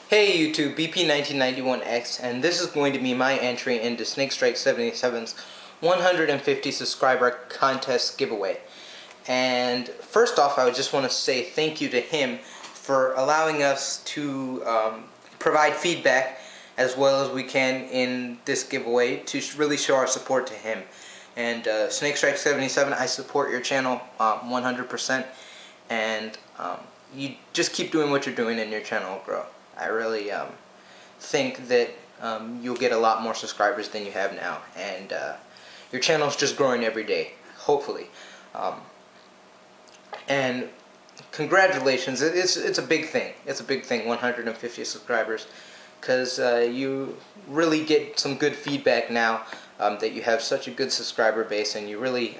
Hey YouTube, BP1991X, and this is going to be my entry into SnakeStrike77's 150 subscriber contest giveaway. And first off, I just want to say thank you to him for allowing us to provide feedback as well as we can in this giveaway to really show our support to him. And SnakeStrike77, I support your channel 100%, and you just keep doing what you're doing and your channel will grow. I really think that you'll get a lot more subscribers than you have now, and your channel's just growing every day, hopefully. And congratulations, it's a big thing. It's a big thing, 150 subscribers, because you really get some good feedback now that you have such a good subscriber base, and you really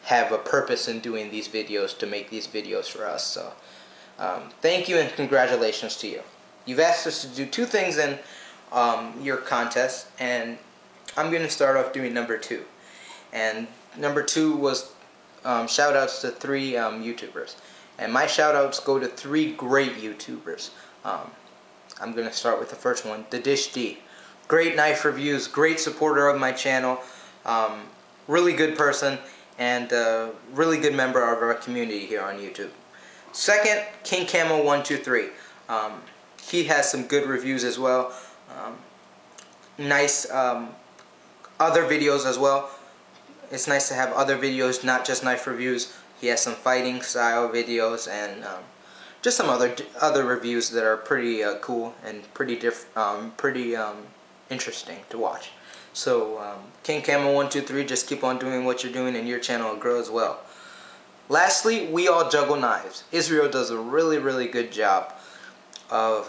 have a purpose in doing these videos to make these videos for us. So thank you and congratulations to you. You've asked us to do two things in your contest, and I'm going to start off doing number 2. And number 2 was shoutouts to 3 YouTubers. And my shoutouts go to 3 great YouTubers. I'm going to start with the first one, the Dish D. Great knife reviews, great supporter of my channel, really good person, and really good member of our community here on YouTube. Second, King Camo 123. He has some good reviews as well. Nice other videos as well. It's nice to have other videos, not just knife reviews. He has some fighting style videos and just some other reviews that are pretty cool and pretty interesting to watch. So King Camo 123, just keep on doing what you're doing and your channel will grow as well. Lastly, We All Juggle Knives. Israel does a really good job of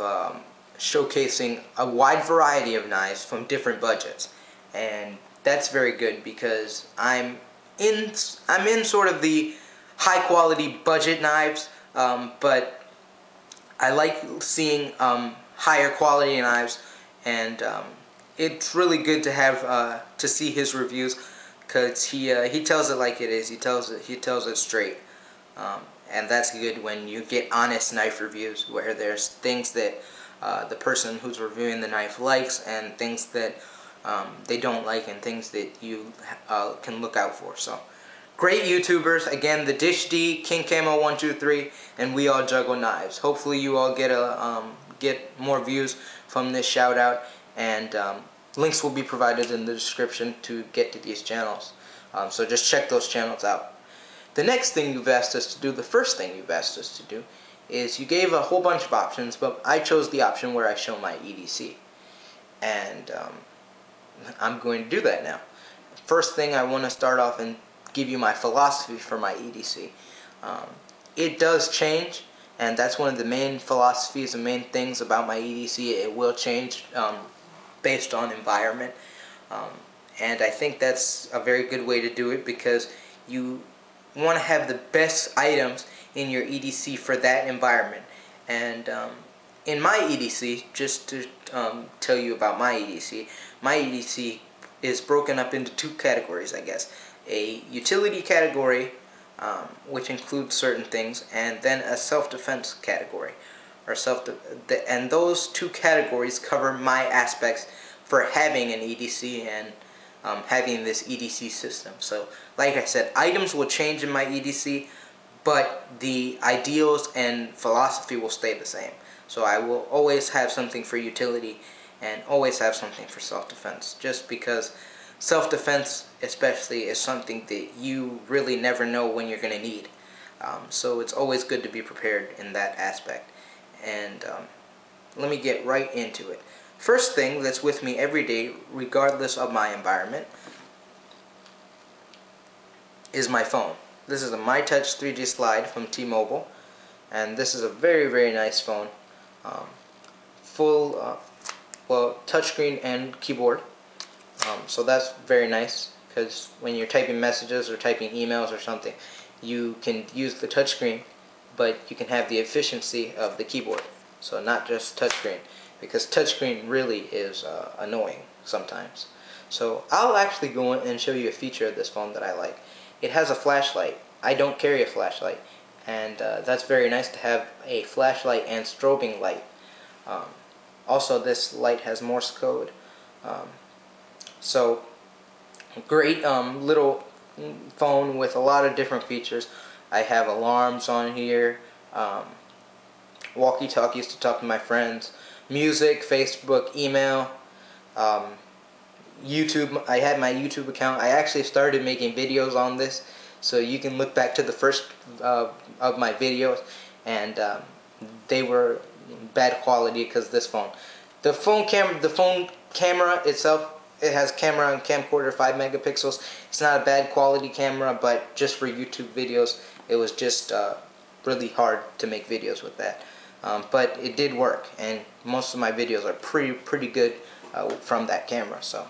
showcasing a wide variety of knives from different budgets, and that's very good because I'm in sort of the high quality budget knives, but I like seeing higher quality knives, and it's really good to have to see his reviews, because he tells it like it is. He tells it straight. And that's good when you get honest knife reviews, where there's things that the person who's reviewing the knife likes and things that they don't like, and things that you can look out for. So, great YouTubers. Again, the Dish D, King Camo 123, and We All Juggle Knives. Hopefully you all get more views from this shout out, and links will be provided in the description to get to these channels. So just check those channels out. The next thing you've asked us to do, the first thing you've asked us to do, is you gave a whole bunch of options, but I chose the option where I show my EDC. And I'm going to do that now. First thing, I want to start off and give you my philosophy for my EDC. It does change, and that's one of the main philosophies and main things about my EDC. It will change based on environment. And I think that's a very good way to do it, because you want to have the best items in your EDC for that environment. And in my EDC, just to tell you about my EDC is broken up into 2 categories, I guess. A utility category, which includes certain things, and then a self-defense category. And those 2 categories cover my aspects for having an EDC and having this EDC system. So, like I said, items will change in my EDC, but the ideals and philosophy will stay the same. So I will always have something for utility and always have something for self-defense, just because self-defense especially is something that you really never know when you're going to need. So it's always good to be prepared in that aspect. And let me get right into it. First thing that's with me every day, regardless of my environment, is my phone. This is a MyTouch 3G Slide from T-Mobile, and this is a very nice phone. Full, well, touchscreen and keyboard. So that's very nice, because when you're typing messages or typing emails or something, you can use the touchscreen, but you can have the efficiency of the keyboard. So not just touchscreen, because touchscreen really is annoying sometimes. So I'll actually go in and show you a feature of this phone that I like. It has a flashlight. I don't carry a flashlight, and that's very nice to have a flashlight and strobing light Also, this light has Morse code. So great little phone with a lot of different features. I have alarms on here, walkie-talkies to talk to my friends, music, Facebook, email, YouTube. I had my YouTube account. I actually started making videos on this, so you can look back to the first of my videos, and they were bad quality because this phone. The phone camera itself, it has camera and camcorder 5 megapixels. It's not a bad quality camera, but just for YouTube videos, it was just really hard to make videos with that. But it did work, and most of my videos are pretty good from that camera. So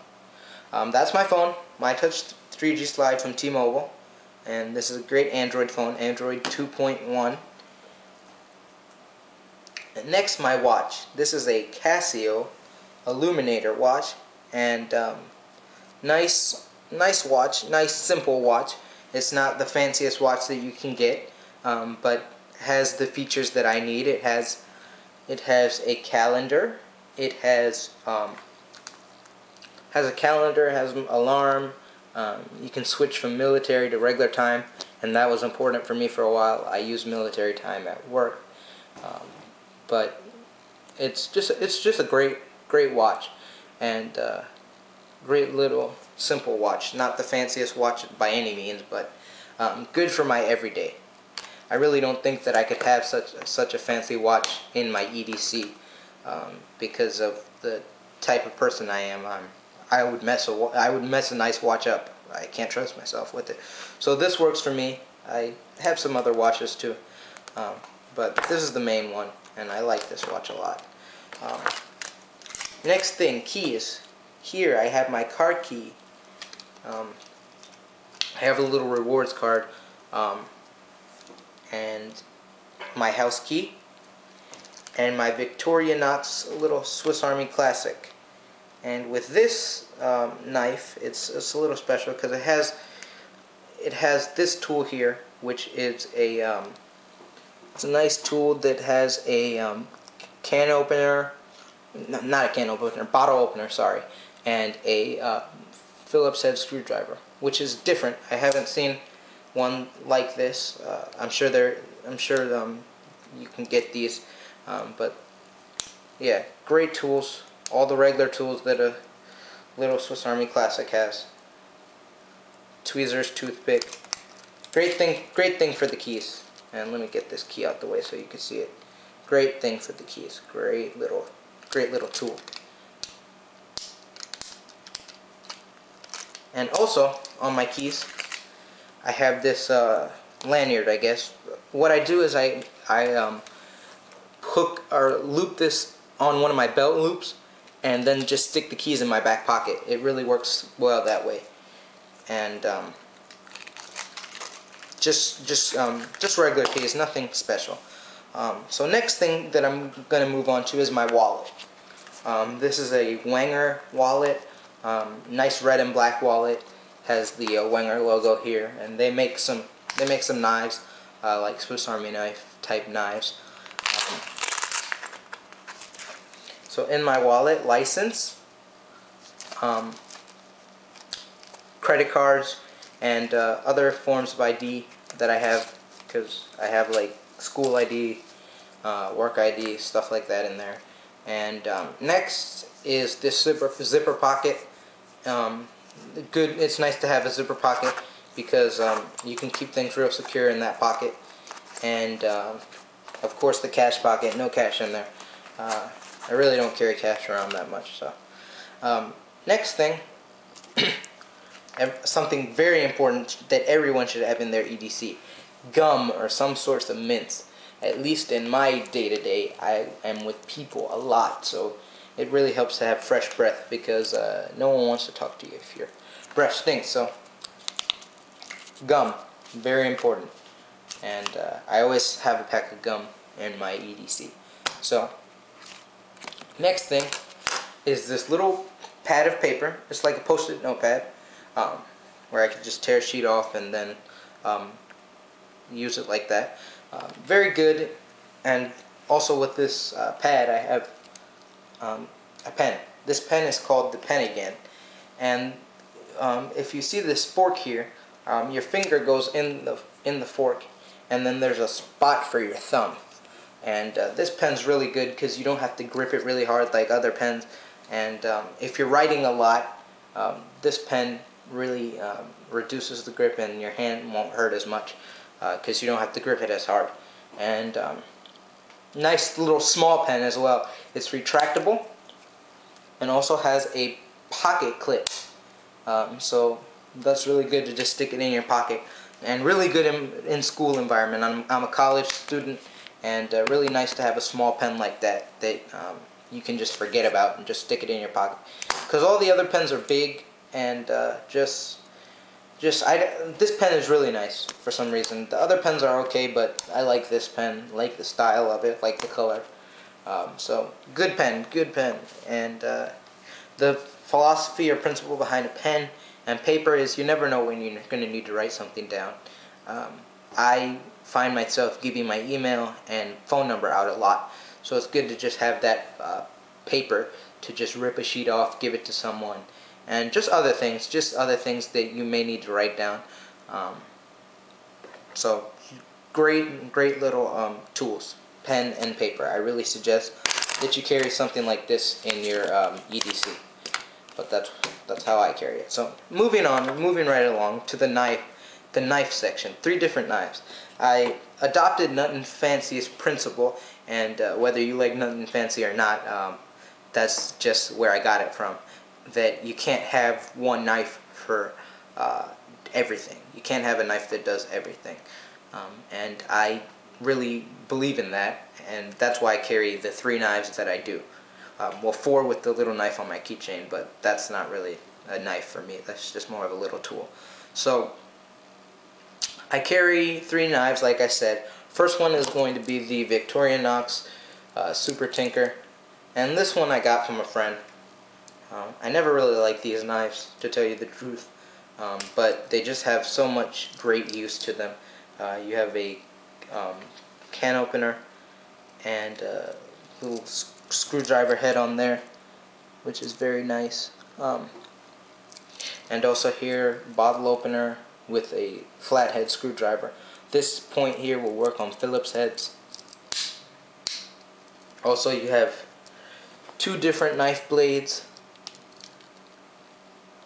that's my phone, my Touch 3G Slide from T-Mobile, and this is a great Android phone, Android 2.1. Next, my watch. This is a Casio Illuminator watch, and nice watch, nice simple watch. It's not the fanciest watch that you can get, but has the features that I need. It has a calendar. It has a calendar. It has an alarm. You can switch from military to regular time, and that was important for me for a while. I use military time at work. But it's just a great watch, and great little simple watch. Not the fanciest watch by any means, but good for my everyday. I really don't think that I could have such a fancy watch in my EDC because of the type of person I am. I would mess a nice watch up. I can't trust myself with it. So this works for me. I have some other watches too, but this is the main one, and I like this watch a lot. Next thing, keys. Here I have my car key. I have a little rewards card, and my house key, and my Victorinox little Swiss Army Classic. And with this knife, it's a little special because it has this tool here, which is it's a nice tool that has a can opener, not a can opener, bottle opener, sorry, and a Phillips head screwdriver, which is different. I haven't seen one like this. I'm sure you can get these, but yeah, great tools. All the regular tools that a little Swiss Army Classic has. Tweezers, toothpick. Great thing for the keys. And let me get this key out the way so you can see it. Great thing for the keys. Great little tool. And also on my keys, I have this lanyard, I guess. What I do is I hook or loop this on one of my belt loops, and then just stick the keys in my back pocket. It really works well that way. And just regular keys, nothing special. So next thing that I'm gonna move on to is my wallet. This is a Wenger wallet, nice red and black wallet. Has the Wenger logo here, and they make some knives, like Swiss Army knife type knives. So in my wallet, license, credit cards, and other forms of ID that I have, because I have like school ID, work ID, stuff like that in there. And next is this zipper pocket. It's nice to have a zipper pocket because you can keep things real secure in that pocket. And of course the cash pocket, no cash in there. I really don't carry cash around that much. So next thing, something very important that everyone should have in their EDC: gum or some sorts of mints. At least in my day-to-day, I am with people a lot, so it really helps to have fresh breath, because no one wants to talk to you if your breath stinks. So gum, very important, and I always have a pack of gum in my EDC. So next thing is this little pad of paper. It's like a post-it notepad, where I can just tear a sheet off and then use it like that. Very good. And also with this pad, I have a pen. This pen is called the Pen Again, and if you see this fork here, your finger goes in the fork, and then there's a spot for your thumb. And this pen's really good because you don't have to grip it really hard like other pens. And if you're writing a lot, this pen really reduces the grip, and your hand won't hurt as much because you don't have to grip it as hard. And nice little small pen as well. It's retractable and also has a pocket clip. So that's really good to just stick it in your pocket, and really good in school environment. I'm a college student, and really nice to have a small pen like that you can just forget about and just stick it in your pocket. Because all the other pens are big, and this pen is really nice for some reason. The other pens are okay, but I like this pen, like the style of it, like the color. So good pen, and the philosophy or principle behind a pen and paper is you never know when you're going to need to write something down. I find myself giving my email and phone number out a lot, so it's good to just have that paper to just rip a sheet off, give it to someone, and just other things that you may need to write down. So great little tools, pen and paper. I really suggest that you carry something like this in your EDC. But that's how I carry it. So moving right along to the knife section. 3 different knives. I adopted Nothing Fancy's principle, and whether you like Nothing Fancy or not, that's just where I got it from. That you can't have one knife for everything. You can't have a knife that does everything. And I really believe in that, and that's why I carry the 3 knives that I do. Well, 4 with the little knife on my keychain, but that's not really a knife for me. That's just more of a little tool. So I carry 3 knives, like I said. First one is going to be the Victorinox Super Tinker, and this one I got from a friend. I never really liked these knives, to tell you the truth, but they just have so much great use to them. You have a can opener and a little screwdriver head on there, which is very nice. And also here, bottle opener with a flathead screwdriver. This point here will work on Phillips heads. Also, you have 2 different knife blades,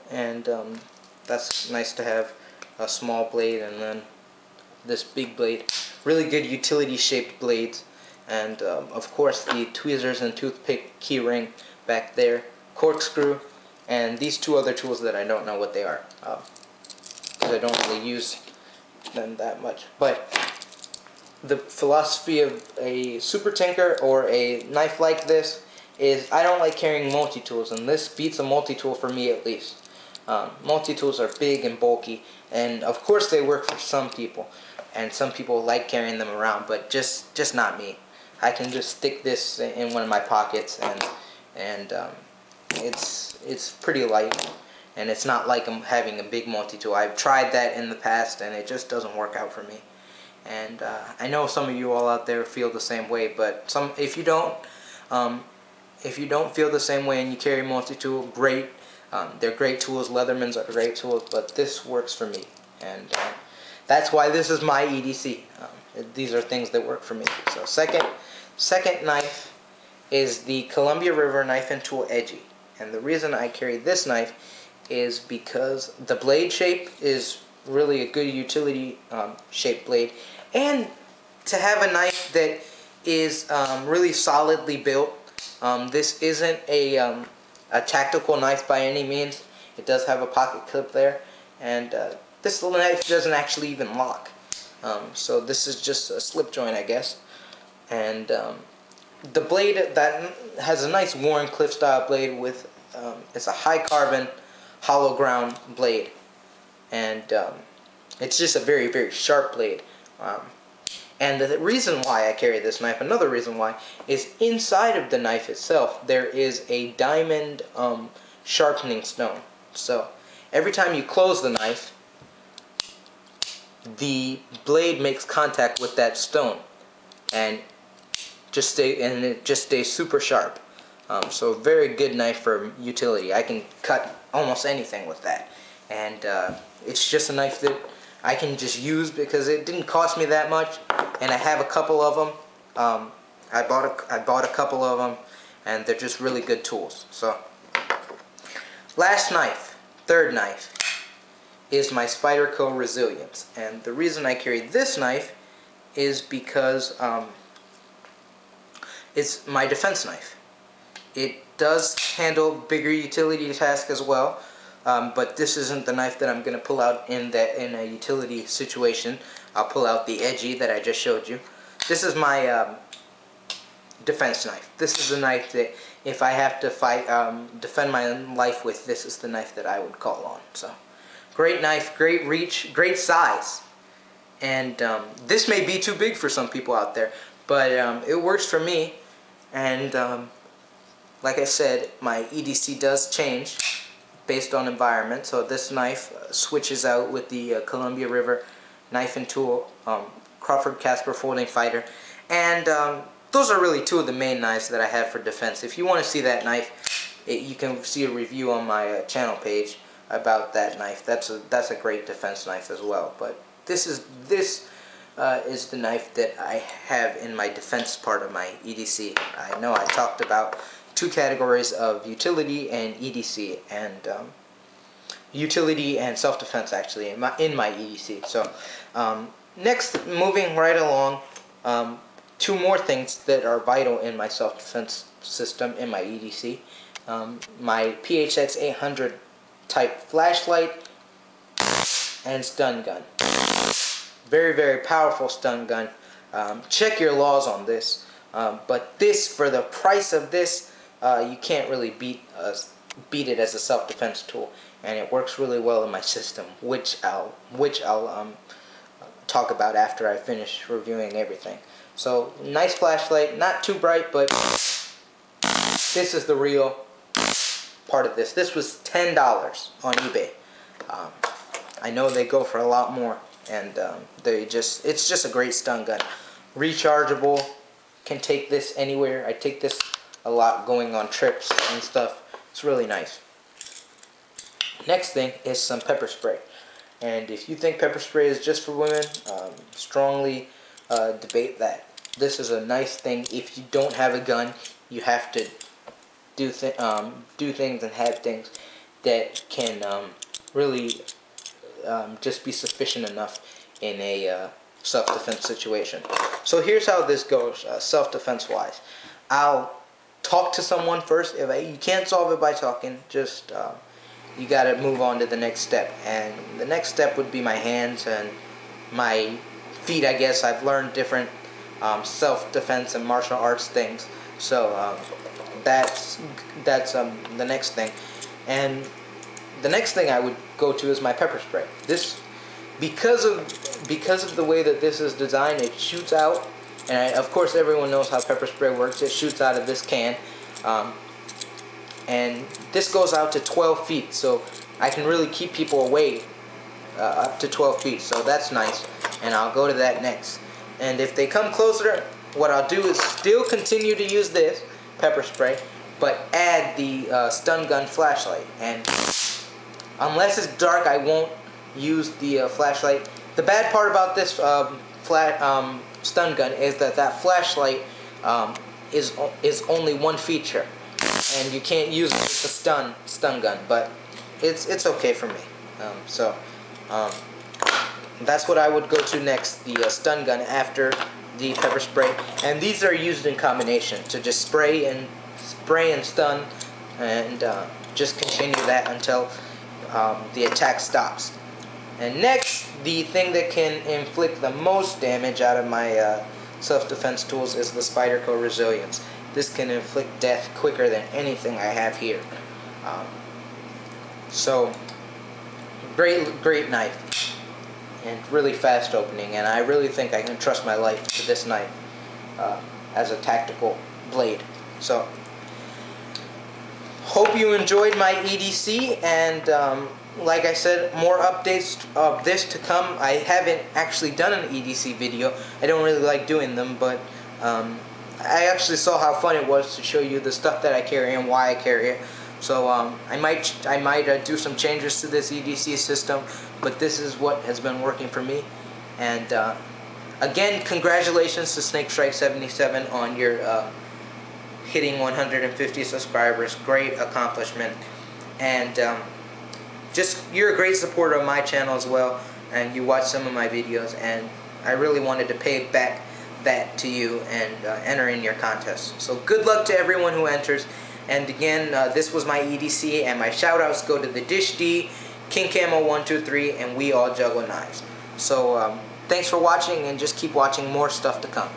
and that's nice to have a small blade and then this big blade. Really good utility shaped blades. And of course the tweezers and toothpick key ring back there, corkscrew, and these 2 other tools that I don't know what they are, because I don't really use them that much. But the philosophy of a Super Tinker or a knife like this is I don't like carrying multi-tools, and this beats a multi-tool for me at least. Multi-tools are big and bulky, and of course they work for some people, and some people like carrying them around, but just not me. I can just stick this in one of my pockets, and it's pretty light, and it's not like I'm having a big multi-tool. I've tried that in the past, and it just doesn't work out for me. And I know some of you all out there feel the same way, but if you don't feel the same way and you carry multi-tool, great. They're great tools. Leathermans are great tools, but this works for me, and that's why this is my EDC. These are things that work for me. So second knife is the Columbia River Knife and Tool Edgy, and the reason I carry this knife is because the blade shape is really a good utility shaped blade, and to have a knife that is really solidly built. This isn't a tactical knife by any means. It does have a pocket clip there, and this little knife doesn't actually even lock. So this is just a slip joint, I guess. And the blade that has a nice Warren Cliff style blade with it's a high carbon hollow ground blade, and it's just a very sharp blade. And the reason why I carry this knife, another reason why, is inside of the knife itself there is a diamond sharpening stone. So every time you close the knife, the blade makes contact with that stone, and it just stays super sharp. So very good knife for utility. I can cut almost anything with that, and it's just a knife that I can just use because it didn't cost me that much, and I have a couple of them. I bought a couple of them, and they're just really good tools. So last knife, third knife, is my Spyderco Resilience, and the reason I carry this knife is because it's my defense knife. It does handle bigger utility tasks as well, but this isn't the knife that I'm going to pull out in a utility situation. I'll pull out the edgy that I just showed you. This is my defense knife. This is a knife that if I have to fight, defend my life with, this is the knife that I would call on. So, great knife, great reach, great size. And this may be too big for some people out there, but it works for me. And like I said, my EDC does change based on environment. So this knife switches out with the Columbia River knife and tool, Crawford Casper folding fighter, and those are really two of the main knives that I have for defense. If you want to see that knife, you can see a review on my channel page about that knife. That's a great defense knife as well. But this is the knife that I have in my defense part of my EDC. I know I talked about two categories of utility and EDC, and utility and self-defense actually in my EDC. So next, moving right along, two more things that are vital in my self-defense system in my EDC. My PHX 800 type flashlight and stun gun. Very, very powerful stun gun. Check your laws on this. But this, for the price of this, you can't really beat it as a self-defense tool, and it works really well in my system, which I'll talk about after I finish reviewing everything. So nice flashlight, not too bright, but this is the real part of this. This was $10 on eBay. I know they go for a lot more, and it's just a great stun gun. Rechargeable, can take this anywhere. I take this a lot going on trips and stuff. It's really nice. Next thing is some pepper spray, and if you think pepper spray is just for women, strongly debate that. This is a nice thing. If you don't have a gun, you have to do things and have things that can really just be sufficient enough in a self-defense situation. So here's how this goes, self-defense wise. I'll talk to someone first. If you can't solve it by talking, just you gotta move on to the next step, and the next step would be my hands and my feet. I guess I've learned different self-defense and martial arts things, so that's the next thing. And the next thing I would go to is my pepper spray. This, because of the way that this is designed, it shoots out, and of course everyone knows how pepper spray works. It shoots out of this can, and this goes out to 12 feet, so I can really keep people away up to 12 feet, so that's nice, and I'll go to that next. And if they come closer, what I'll do is still continue to use this pepper spray, but add the stun gun flashlight. And unless it's dark, I won't use the flashlight. The bad part about this stun gun is that flashlight is only one feature, and you can't use it with the stun gun. But it's okay for me. That's what I would go to next, the stun gun after the pepper spray. And these are used in combination to just spray and stun, and just continue that until the attack stops. And next, the thing that can inflict the most damage out of my self-defense tools is the Spyderco Resilience. This can inflict death quicker than anything I have here. So, great knife, and really fast opening, and I really think I can trust my life to this knife as a tactical blade. So, hope you enjoyed my EDC, and like I said, more updates of this to come. I haven't actually done an EDC video. I don't really like doing them, but I actually saw how fun it was to show you the stuff that I carry and why I carry it. So I might do some changes to this EDC system, but this is what has been working for me. And again, congratulations to SnakeStrike77 on your hitting 150 subscribers. Great accomplishment. And just, you're a great supporter of my channel as well, and you watch some of my videos, and I really wanted to pay back that to you and enter in your contest. So good luck to everyone who enters. And again, this was my EDC, and my shoutouts go to the Dish D, King Camo 123, and We All Juggle Knives. So thanks for watching, and just keep watching more stuff to come.